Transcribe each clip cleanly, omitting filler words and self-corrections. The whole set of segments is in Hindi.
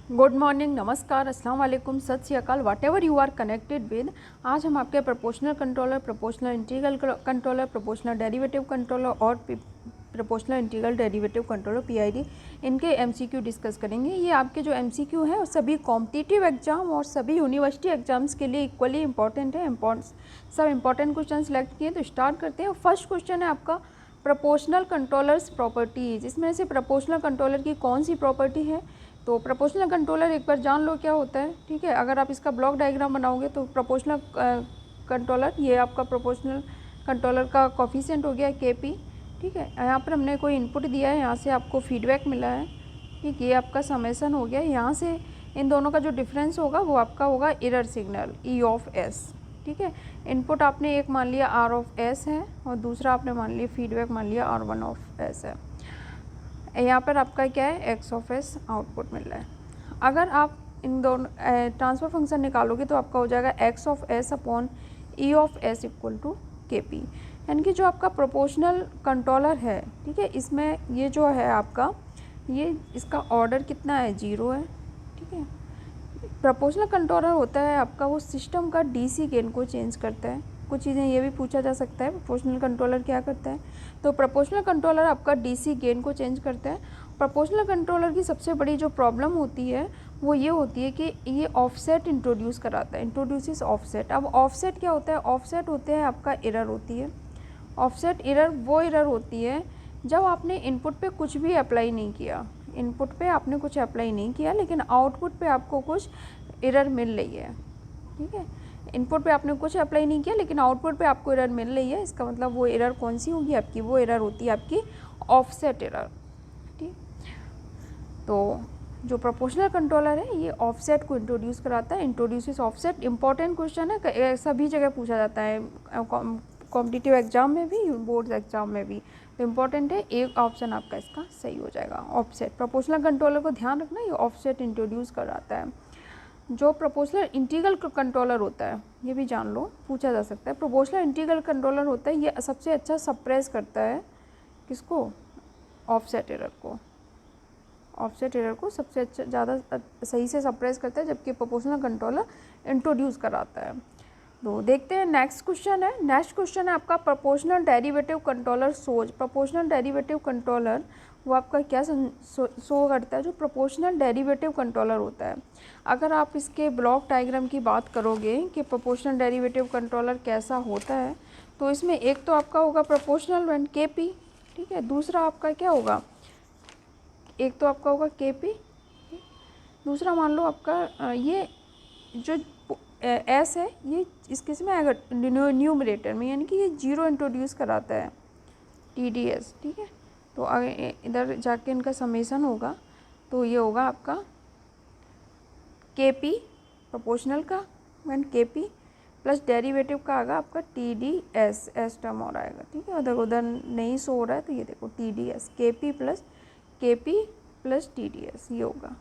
गुड मॉर्निंग, नमस्कार, अस्सलाम वालेकुम, सत श्री अकाल, whatever you are connected with. आज हम आपके proportional controller, proportional integral controller, proportional derivative controller और proportional integral derivative controller PID इनके एमसीक्यू डिस्कस करेंगे। ये आपके जो एमसीक्यू हैं वो सभी कॉम्पिटिटिव एग्जाम और सभी यूनिवर्सिटी एग्जाम्स के लिए इक्वली इंपॉर्टेंट है। सब इंपॉर्टेंट क्वेश्चन सेलेक्ट किए तो स्टार्ट करते हैं। फर्स्ट क्वेश्चन है आपका प्रोपोर्शनल कंट्रोलर्स प्रॉपर्टीज। इसमें से प्रोपोर्शनल कंट्रोलर की कौन सी प्रॉपर्टी है? तो प्रोपोर्शनल कंट्रोलर एक बार जान लो क्या होता है, ठीक है। अगर आप इसका ब्लॉक डायग्राम बनाओगे तो प्रोपोर्शनल कंट्रोलर, ये आपका प्रोपोर्शनल कंट्रोलर का कोफिशिएंट हो गया केपी, ठीक है। यहाँ पर हमने कोई इनपुट दिया है, यहाँ से आपको फीडबैक मिला है, ठीक, ये आपका समेसन हो गया। यहाँ से इन दोनों का जो डिफरेंस होगा वो आपका होगा error signal E of S, ठीक है। इनपुट आपने एक मान लिया आर ऑफ एस है और दूसरा आपने मान लिया फीडबैक मान लिया आर वन ऑफ एस है। यहाँ पर आपका क्या है, एक्स ऑफ एस आउटपुट मिल रहा है। अगर आप इन दोनों ट्रांसफ़र फंक्शन निकालोगे तो आपका हो जाएगा X of S upon E of S equal to K P. यानी कि जो आपका प्रोपोर्शनल कंट्रोलर है, ठीक है, इसमें ये जो है आपका, ये इसका ऑर्डर कितना है, 0 है, ठीक है। प्रोपोर्शनल कंट्रोलर होता है आपका वो सिस्टम का डीसी गेन को चेंज करता है। कुछ चीज़ें ये भी पूछा जा सकता है प्रोपोर्शनल कंट्रोलर क्या करता है। तो प्रोपोर्शनल कंट्रोलर आपका डीसी गेन को चेंज करता है। प्रोपोर्शनल कंट्रोलर की सबसे बड़ी जो प्रॉब्लम होती है वो ये होती है कि ये ऑफसेट इंट्रोड्यूस कराता है, इंट्रोड्यूसिस ऑफसेट। अब ऑफसेट क्या होता है? ऑफसेट होते हैं आपका एरर होती है। ऑफसेट एरर वो एरर होती है जब आपने इनपुट पे कुछ भी अप्लाई नहीं किया, इनपुट पे आपने कुछ अप्लाई नहीं किया लेकिन आउटपुट पे आपको कुछ एरर मिल रही है, ठीक है। इनपुट पे आपने कुछ अप्लाई नहीं किया लेकिन आउटपुट पे आपको एरर मिल रही है, इसका मतलब वो एरर कौन सी होगी आपकी? वो एरर होती है आपकी ऑफसेट एरर, ठीक। तो जो प्रोपोर्शनल कंट्रोलर है ये ऑफसेट को इंट्रोड्यूस कराता है, इंट्रोड्यूसेस ऑफसेट। इंपॉर्टेंट क्वेश्चन है, सभी जगह पूछा जाता है, कॉम्पिटिटिव एग्जाम में भी, बोर्ड एग्जाम में भी, तो इम्पॉर्टेंट है। एक ऑप्शन आपका इसका सही हो जाएगा, ऑफसेट। प्रोपोर्शनल कंट्रोलर को ध्यान रखना, ये ऑफसेट इंट्रोड्यूस कराता है। जो प्रोपोर्शनल इंटीग्रल कंट्रोलर होता है, ये भी जान लो, पूछा जा सकता है। प्रोपोर्शनल इंटीग्रल कंट्रोलर होता है ये सबसे अच्छा सप्रेस करता है किसको? ऑफसेट एरर को। ऑफसेट एरर को सबसे अच्छा, ज़्यादा सही से सप्रेस करता है, जबकि प्रोपोर्शनल कंट्रोलर इंट्रोड्यूस कराता है। तो देखते हैं नेक्स्ट क्वेश्चन है। नेक्स्ट क्वेश्चन है आपका प्रोपोर्शनल डेरिवेटिव कंट्रोलर सोज। प्रोपोर्शनल डेरिवेटिव कंट्रोलर वो आपका क्या शो करता है? जो प्रोपोर्शनल डेरिवेटिव कंट्रोलर होता है, अगर आप इसके ब्लॉक डायग्राम की बात करोगे कि प्रोपोर्शनल डेरिवेटिव कंट्रोलर कैसा होता है, तो इसमें एक तो आपका होगा प्रोपोर्शनल एंड के पी, ठीक है। दूसरा आपका क्या होगा? एक तो आपका होगा के पी, दूसरा मान लो आपका ये जो एस है, ये इसके में अगर न्यूमरेटर में, यानी कि ये 0 इंट्रोड्यूस कराता है, TDS, ठीक है। तो इधर जाके इनका समेसन होगा, तो ये होगा आपका KP प्रोपोर्शनल का एंड KP प्लस डेरिवेटिव का आएगा आपका TDS, एस टर्म और आएगा, ठीक है। उधर नहीं शो हो रहा है तो ये देखो TDS, KP प्लस TDS ये होगा।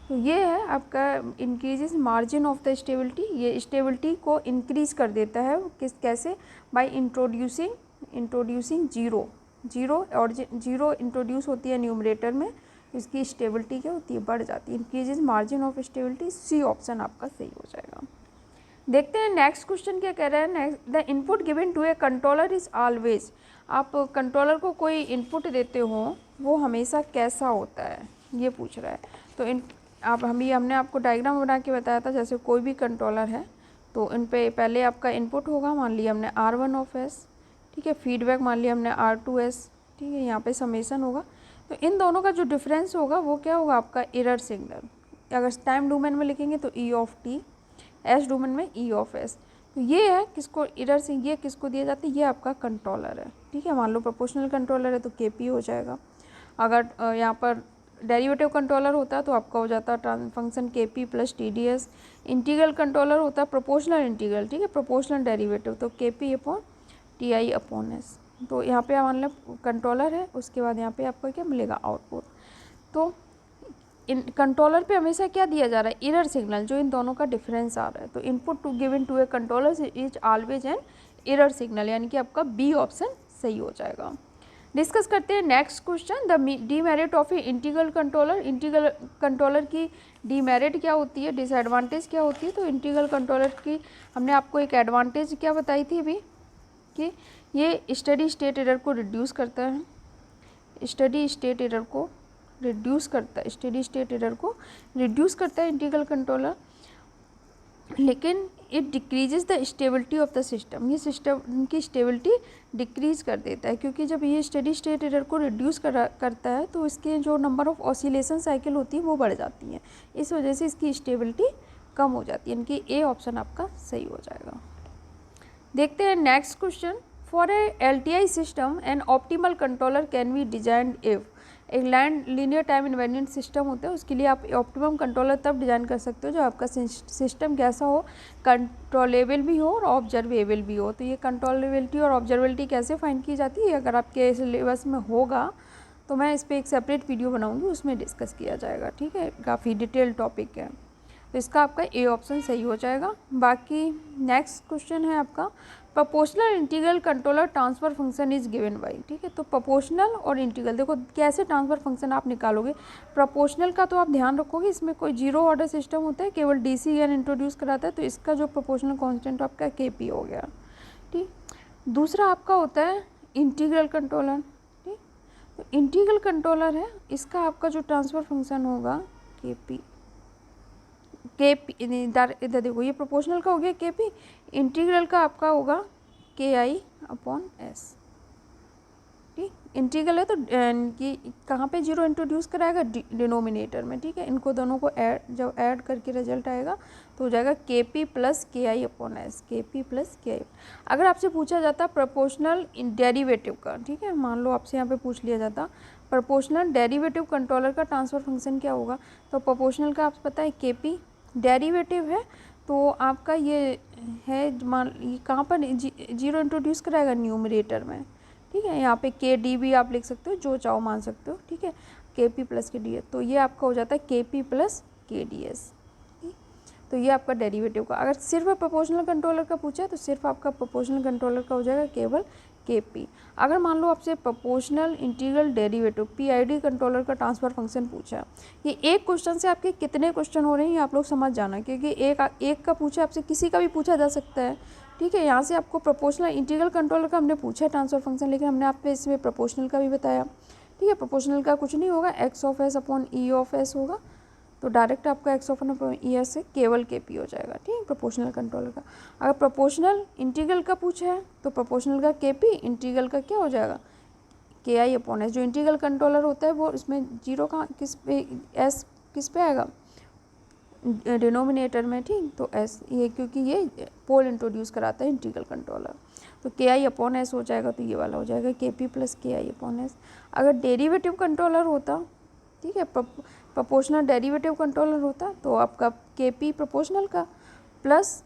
तो ये है आपका increases margin of the stability, ये स्टेबिलिटी को इंक्रीज कर देता है। कैसे? बाय इंट्रोड्यूसिंग जीरो और जीरो इंट्रोड्यूस होती है न्यूमरेटर में, इसकी स्टेबिलिटी क्या होती है? बढ़ जाती है। Increases margin of stability, C option आपका सही हो जाएगा। देखते हैं नेक्स्ट क्वेश्चन क्या कह रहा है। Next, the input given to a controller is always. आप कंट्रोलर को कोई इनपुट देते हो वो हमेशा कैसा होता है, ये पूछ रहा है। तो हमने आपको डायग्राम बना के बताया था, जैसे कोई भी कंट्रोलर है तो इन पे पहले आपका इनपुट होगा, मान लिया हमने R1 ऑफ S, ठीक है। फीडबैक मान लिया हमने R2S, ठीक है। यहाँ पे समेसन होगा, तो इन दोनों का जो डिफरेंस होगा वो क्या होगा? आपका एरर सिग्नल। अगर टाइम डोमेन में लिखेंगे तो E of T, S domain में E ऑफ S। तो ये है किसको एरर से, ये किसको दिया जाता है? ये आपका कंट्रोलर है, ठीक है। मान लो प्रोपोर्शनल कंट्रोलर है तो KP हो जाएगा। अगर यहाँ पर डेरिवेटिव कंट्रोलर होता है तो आपका हो जाता है function KP plus TDS। Integral controller होता है प्रोपोर्शनल इंटीग्रल, ठीक है, प्रोपोर्शनल डेरिवेटिव, तो KP upon TI upon S। तो यहाँ पे मान लो कंट्रोलर है, उसके बाद यहाँ पे आपको क्या मिलेगा? आउटपुट। तो इन कंट्रोलर पे हमेशा क्या दिया जा रहा है? एरर सिग्नल, जो इन दोनों का डिफरेंस आ रहा है। तो input to given to a controller is always an error signal, यानी कि आपका बी ऑप्शन सही हो जाएगा। डिस्कस करते हैं next question, the demerit of A integral controller. Integral controller की डीमेरिट क्या होती है, डिसएडवांटेज क्या होती है। तो इंटीग्रल कंट्रोलर की हमने आपको एक एडवांटेज क्या बताई थी अभी, कि ये स्टडी स्टेट एरर को रिड्यूस करता है, स्टडी स्टेट एरर को रिड्यूस करता है, स्टडी स्टेट एरर को रिड्यूस करता है इंटीग्रल कंट्रोलर, लेकिन it decreases the stability of the system. ये सिस्टम की स्टेबिलिटी डिक्रीज कर देता है, क्योंकि जब ये स्टडी स्टेट एरर को रिड्यूस करता है तो इसके जो नंबर ऑफ ऑसिलेशन साइकिल होती है वो बढ़ जाती हैं, इस वजह से इसकी स्टेबिलिटी कम हो जाती है, यानी कि ए ऑप्शन आपका सही हो जाएगा। देखते हैं next question, for a LTI system an optimal controller can be designed if. एक लीनियर टाइम इन्वेरिएंट सिस्टम होता है, उसके लिए आप ऑप्टिमम कंट्रोलर तब डिज़ाइन कर सकते हो जब आपका सिस्टम कैसा हो, कंट्रोलेबल भी हो और ऑब्जर्वेबल भी हो। तो ये कंट्रोलेबिलिटी और ऑब्जर्वेबिलिटी कैसे फाइंड की जाती है, अगर आपके सिलेबस में होगा तो मैं इस पर एक सेपरेट वीडियो बनाऊंगी, उसमें डिस्कस किया जाएगा, ठीक है, काफ़ी डिटेल टॉपिक है। तो इसका आपका ए ऑप्शन सही हो जाएगा। बाकी नेक्स्ट क्वेश्चन है आपका, proportional integral controller transfer function is given by. ठीक है, तो प्रोपोर्शनल और इंटीग्रल, देखो कैसे ट्रांसफर फंक्शन आप निकालोगे। प्रोपोर्शनल का तो आप ध्यान रखोगे, इसमें कोई जीरो ऑर्डर सिस्टम होता है, केवल DCN इंट्रोड्यूस कराता है, तो इसका जो प्रोपोर्शनल कांस्टेंट आपका KP हो गया। ठीक, दूसरा आपका होता है इंटीग्रल कंट्रोलर। ठीक, तो इंटीग्रल कंट्रोलर है, इसका आपका जो ट्रांसफर फंक्शन होगा KP इधर देखो, ये प्रोपोर्शनल का हो गया KP, इंटीग्रल का आपका होगा KI/S। ठीक, इंटीग्रल है तो कि कहाँ पे जीरो इंट्रोड्यूस कराएगा, डिनोमिनेटर में। ठीक है, इनको दोनों को जब ऐड करके रिजल्ट आएगा तो हो जाएगा KP + KI/S, KP + KI। अगर आपसे पूछा जाता प्रोपोर्शनल डेरिवेटिव का, ठीक है, मान लो आपसे यहाँ पे पूछ लिया जाता प्रोपोर्शनल डेरिवेटिव कंट्रोलर का ट्रांसफर फंक्शन क्या होगा, तो प्रोपोर्शनल का आपको पता है KP, डेरिवेटिव है तो आपका ये है, मान ये कहाँ पर जीरो इंट्रोड्यूस कराएगा, न्यूमरेटर में। ठीक है, यहाँ पे KD भी आप लिख सकते हो, जो चाहो मान सकते हो। ठीक है, KP + KDS, तो ये आपका हो जाता है KP + KDS। तो ये आपका डेरिवेटिव का। अगर सिर्फ प्रोपोर्शनल कंट्रोलर का पूछा है तो सिर्फ आपका प्रोपोर्शनल कंट्रोलर का हो जाएगा केवल KP। अगर मान लो आपसे proportional integral derivative PID controller का ट्रांसफर फंक्शन पूछा, ये एक क्वेश्चन से आपके कितने क्वेश्चन हो रहे हैं ये आप लोग समझ जाना, क्योंकि एक का पूछा आपसे किसी का भी पूछा जा सकता है। ठीक है, यहाँ से आपको प्रोपोर्शनल इंटीग्रल कंट्रोलर का हमने पूछा है ट्रांसफर फंक्शन, लेकिन हमने आपको इसमें प्रोपोर्शनल का भी बताया। ठीक है, प्रोपोर्शनल का कुछ नहीं होगा, X/S/E/S होगा, तो डायरेक्ट आपका X/E/S से केवल KP हो जाएगा। ठीक है, प्रोपोर्शनल कंट्रोलर का। अगर प्रोपोर्शनल इंटीग्रल का पूछा है तो प्रोपोर्शनल का KP, इंटीग्रल का क्या हो जाएगा KI/S। जो इंटीग्रल कंट्रोलर होता है वो इसमें जीरो का किस पे, S किस पे आएगा, डिनोमिनेटर में। ठीक, तो S ये, क्योंकि ये पोल इंट्रोड्यूस कराता है इंटीग्रल कंट्रोलर, तो KI/S हो जाएगा, तो ये वाला हो जाएगा KP + KI/S। अगर डेरिवेटिव कंट्रोलर होता, ठीक है, प्रोपोर्शनल डेरिवेटिव कंट्रोलर होता, तो आपका KP प्रोपोर्शनल का प्लस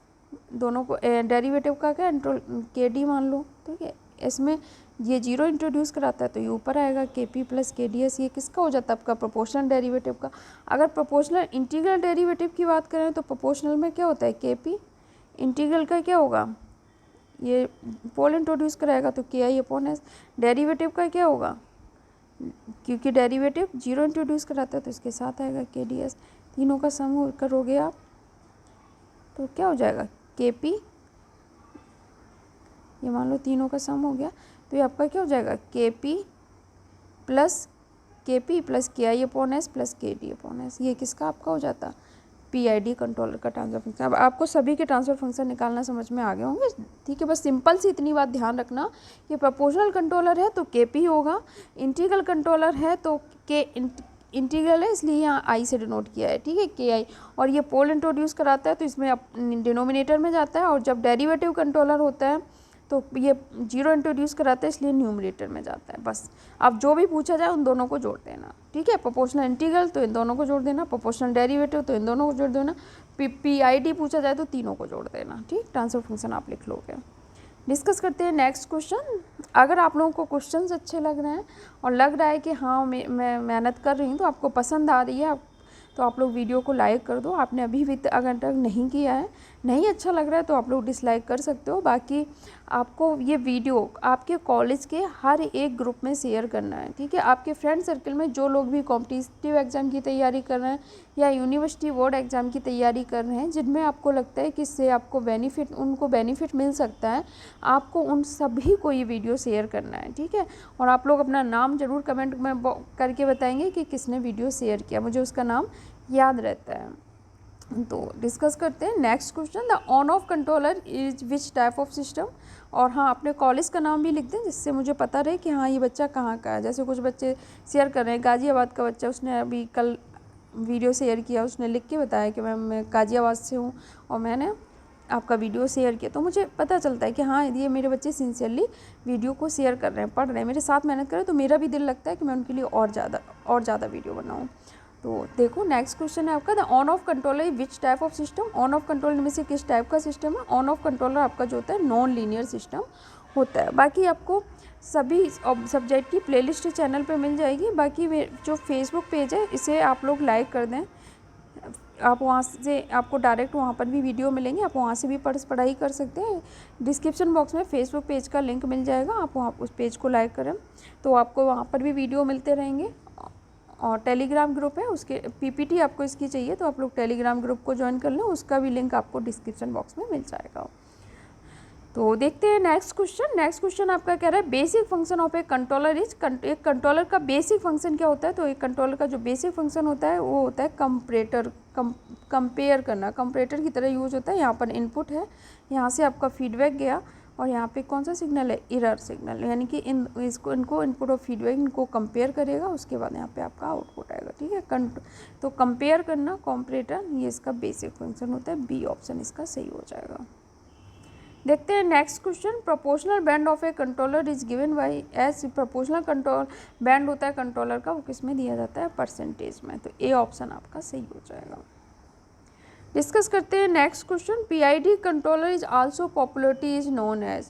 दोनों को डेरिवेटिव का क्या KD मान लो। ठीक है, इसमें ये जीरो इंट्रोड्यूस कराता है तो ये ऊपर आएगा KP + KDS। ये किसका हो जाता है आपका प्रोपोर्शनल डेरिवेटिव का। अगर प्रोपोर्शनल इंटीग्रल डेरिवेटिव की बात करें तो प्रोपोर्शनल में क्या होता है KP, इंटीग्रल का क्या होगा, ये पोल इंट्रोड्यूस कराएगा तो KI/S। डेरिवेटिव का क्या होगा, क्योंकि डेरिवेटिव जीरो इंट्रोड्यूस कराता है तो इसके साथ आएगा KDS। तीनों का सम करोगे आप तो क्या हो जाएगा KP, ये मान लो तीनों का सम हो गया, तो ये आपका क्या हो जाएगा KP + KI/S + KD/S। ये किसका आपका हो जाता PID कंट्रोलर का ट्रांसफर फंक्शन। अब आपको सभी के ट्रांसफर फंक्शन निकालना समझ में आ गए होंगे। ठीक है, बस सिंपल सी इतनी बात ध्यान रखना कि प्रोपोर्शनल कंट्रोलर है तो KP होगा, इंटीग्रल कंट्रोलर है तो इंटीग्रल है इसलिए यहाँ I से डिनोट किया है। ठीक है, KI, और ये पोल इंट्रोड्यूस कराता है तो इसमें डिनोमिनेटर में जाता है, और जब डेरिवेटिव कंट्रोलर होता है तो ये जीरो इंट्रोड्यूस कराता है इसलिए न्यूमरेटर में जाता है। बस अब जो भी पूछा जाए उन दोनों को जोड़ देना। ठीक है, प्रोपोर्शनल इंटीग्रल तो इन दोनों को जोड़ देना, प्रोपोर्शनल डेरिवेटिव तो इन दोनों को जोड़ देना, PID पूछा जाए तो तीनों को जोड़ देना। ठीक, ट्रांसफर फंक्शन आप लिख लोगे। डिस्कस करते हैं नेक्स्ट क्वेश्चन। अगर आप लोगों को क्वेश्चंस अच्छे लग रहे हैं और लग रहा है कि हाँ मैं मेहनत कर रही हूँ, तो आपको पसंद आ रही है, तो आप लोग वीडियो को लाइक कर दो। आपने अभी भी अगर तक नहीं किया है नहीं अच्छा लग रहा है तो आप लोग डिसलाइक कर सकते हो। बाकी आपको ये वीडियो आपके कॉलेज के हर एक ग्रुप में शेयर करना है, ठीक है। आपके फ्रेंड सर्कल में जो लोग भी कॉम्पिटिटिव एग्ज़ाम की तैयारी कर रहे हैं या यूनिवर्सिटी बोर्ड एग्ज़ाम की तैयारी कर रहे हैं, जिनमें आपको लगता है कि इससे आपको उनको बेनिफिट मिल सकता है, आपको उन सभी को ये वीडियो शेयर करना है, ठीक है। और आप लोग अपना नाम ज़रूर कमेंट में करके बताएंगे कि किसने वीडियो शेयर किया, मुझे उसका नाम याद रहता है। तो डिस्कस करते हैं next question, the on off controller is which type of system. और हाँ, अपने कॉलेज का नाम भी लिख दें जिससे मुझे पता रहे कि हाँ ये बच्चा कहाँ का है। जैसे कुछ बच्चे शेयर कर रहे हैं, गाज़ियाबाद का बच्चा, उसने अभी कल वीडियो शेयर किया, उसने लिख के बताया कि मैं गाज़ियाबाद से हूँ और मैंने आपका वीडियो शेयर किया। तो मुझे पता चलता है कि हाँ ये मेरे बच्चे सिंसियरली वीडियो को शेयर कर रहे हैं, पढ़ रहे हैं, मेरे साथ मेहनत कर रहे हैं, तो मेरा भी दिल लगता है कि मैं उनके लिए और ज़्यादा वीडियो बनाऊँ। तो देखो नेक्स्ट क्वेश्चन है आपका, the on off controller which type of system. On off controller में से किस टाइप का सिस्टम है। ऑन ऑफ कंट्रोलर आपका जो होता है नॉन लीनियर सिस्टम होता है। बाकी आपको सभी सब्जेक्ट की प्लेलिस्ट चैनल पे मिल जाएगी। बाकी जो फेसबुक पेज है इसे आप लोग लाइक कर दें, आप वहाँ से आपको डायरेक्ट वहाँ पर भी वीडियो मिलेंगे, आप वहाँ से भी पढ़ाई कर सकते हैं। डिस्क्रिप्शन बॉक्स में फेसबुक पेज का लिंक मिल जाएगा, आप वहाँ उस पेज को लाइक करें तो आपको वहाँ पर भी वीडियो मिलते रहेंगे। और टेलीग्राम ग्रुप है, उसके पीपीटी आपको इसकी चाहिए तो आप लोग टेलीग्राम ग्रुप को ज्वाइन कर लें, उसका भी लिंक आपको डिस्क्रिप्शन बॉक्स में मिल जाएगा। तो देखते हैं नेक्स्ट क्वेश्चन। नेक्स्ट क्वेश्चन आपका कह रहा है basic function of a controller is. एक कंट्रोलर का बेसिक फंक्शन क्या होता है। तो एक कंट्रोलर का जो बेसिक फंक्शन होता है वो होता है कंपेयर करना, कंपरेटर की तरह यूज होता है। यहाँ पर इनपुट है, यहाँ से आपका फीडबैक गया और यहाँ पे कौन सा सिग्नल है, एरर सिग्नल, यानी कि इनको इनपुट और फीडबैक इनको कंपेयर करेगा, उसके बाद यहाँ पे आपका आउटपुट आएगा, ठीक है। तो कंपेयर करना, कंपरेटर, ये इसका बेसिक फंक्शन होता है। बी ऑप्शन इसका सही हो जाएगा। देखते हैं next question, proportional band of a controller is given by as. Proportional control band होता है कंट्रोलर का, वो किस में दिया जाता है, परसेंटेज में। तो ए ऑप्शन आपका सही हो जाएगा। डिस्कस करते हैं next question, PID controller is also popularity is known as.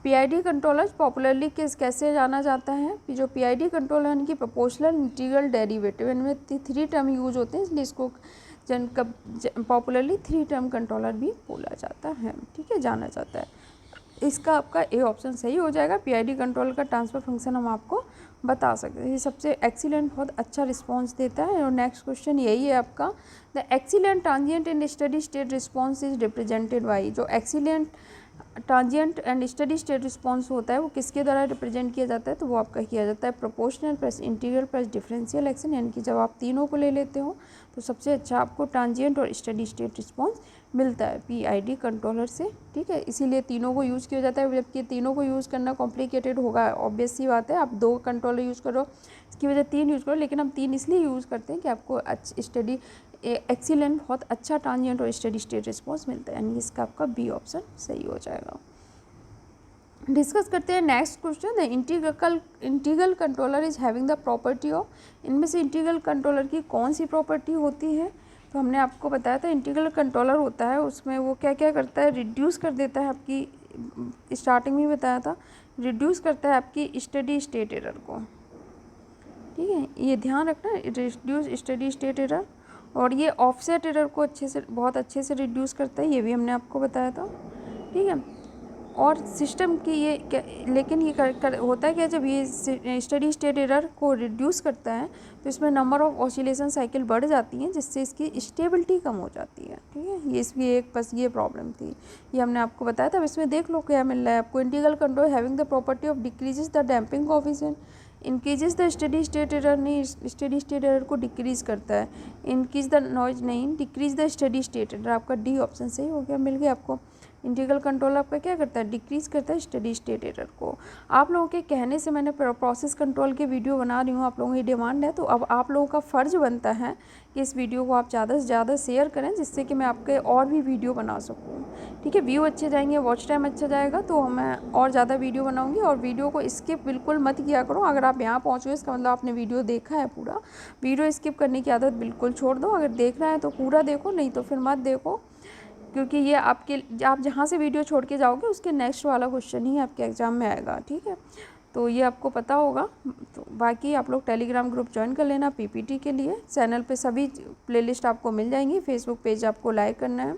PID controller popularly कैसे जाना जाता है। जो पीआईडी कंट्रोलर यानी कि प्रोपोर्शनल इंटीग्रल डेरिवेटिव, इनमें 3 टर्म यूज होते हैं, इसलिए इसको पॉपुलरली 3 टर्म कंट्रोलर भी बोला जाता है, ठीक है, जाना जाता है। इसका आपका ए ऑप्शन सही हो जाएगा। पीआईडी कंट्रोलर का ट्रांसफर फंक्शन हम आपको बता सकते हैं। ये सबसे एक्सीलेंट, बहुत अच्छा रिस्पांस देता है। और नेक्स्ट क्वेश्चन यही है आपका, the excellent transient in steady state response is represented by. जो excellent transient and steady state response होता है वो किसके द्वारा रिप्रेजेंट किया जाता है। तो वो आपका किया जाता है proportional plus integral plus differential action, यानी कि जब आप तीनों को ले लेते हो तो सबसे अच्छा आपको ट्रांजिएंट और स्टडी स्टेट रिस्पांस मिलता है पीआईडी कंट्रोलर से, ठीक है। इसीलिए तीनों को यूज़ किया जाता है, जबकि तीनों को यूज़ करना कॉम्प्लिकेटेड होगा, ऑब्वियस सी बात है। आप 2 कंट्रोलर यूज़ करो, इसकी वजह 3 यूज़ करो, लेकिन हम 3 इसलिए यूज़ करते हैं कि आपको स्टडी एक्सीलेंट, बहुत अच्छा ट्रांजिएंट और स्टडी स्टेट रिस्पांस मिलता है, यानी इसका आपका बी ऑप्शन सही हो जाएगा। डिस्कस करते हैं next question, the integral controller is having the property of. इनमें से इंटीग्रल कंट्रोलर की कौन सी प्रॉपर्टी होती है। तो हमने आपको बताया था इंटीग्रल कंट्रोलर होता है, उसमें वो क्या क्या करता है, रिड्यूस कर देता है आपकी, स्टार्टिंग में बताया था, रिड्यूस करता है आपकी स्टडी स्टेट एरर को, ठीक है, ये ध्यान रखना, रिड्यूस स्टडी स्टेट एरर। और ये ऑफसेट एरर को बहुत अच्छे से रिड्यूस करता है, ये भी हमने आपको बताया था, ठीक है। और सिस्टम की ये लेकिन ये होता है क्या, जब ये स्टडी स्टेट एरर को रिड्यूस करता है तो इसमें नंबर ऑफ ऑसिलेशन साइकिल बढ़ जाती हैं, जिससे इसकी स्टेबिलिटी कम हो जाती है, ठीक है। ये इसकी एक बस ये प्रॉब्लम थी, ये हमने आपको बताया था। अब इसमें देख लो क्या मिल रहा है आपको, integral control having the property of decreases the damping coefficient, increases the steady state error, नहीं स्टडी स्टेट एरर को डिक्रीज करता है, इंक्रीज द नॉइज नहीं, decrease the steady state error. आपका डी ऑप्शन सही हो गया, मिल गया आपको। इंटीग्रल कंट्रोल आपका क्या करता है, डिक्रीज करता है स्टडी स्टेट एरर को। आप लोगों के कहने से मैंने प्रोसेस कंट्रोल के वीडियो बना रही हूँ, आप लोगों की डिमांड है, तो अब आप लोगों का फ़र्ज़ बनता है कि इस वीडियो को आप ज़्यादा से ज़्यादा शेयर करें, जिससे कि मैं आपके और भी वीडियो बना सकूँ, ठीक है। व्यू अच्छे जाएंगे, वॉच टाइम अच्छा जाएगा, तो मैं और ज़्यादा वीडियो बनाऊँगी। और वीडियो को स्किप बिल्कुल मत किया करो। अगर आप यहाँ पहुँचो इसका मतलब आपने वीडियो देखा है पूरा, वीडियो स्किप करने की आदत बिल्कुल छोड़ दो। अगर देखना है तो पूरा देखो, नहीं तो फिर मत देखो, क्योंकि ये आप जहाँ से वीडियो छोड़ के जाओगे उसके नेक्स्ट वाला क्वेश्चन ही आपके एग्ज़ाम में आएगा, ठीक है। तो ये आपको पता होगा। तो बाकी आप लोग टेलीग्राम ग्रुप ज्वाइन कर लेना पीपीटी के लिए। चैनल पे सभी प्लेलिस्ट आपको मिल जाएंगी, फेसबुक पेज आपको लाइक करना है।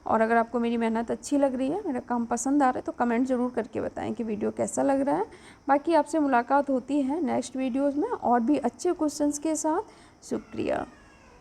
और अगर आपको मेरी मेहनत अच्छी लग रही है, मेरा काम पसंद आ रहा है, तो कमेंट ज़रूर करके बताएं कि वीडियो कैसा लग रहा है। बाकी आपसे मुलाकात होती है नेक्स्ट वीडियोज़ में और भी अच्छे क्वेश्चंस के साथ। शुक्रिया।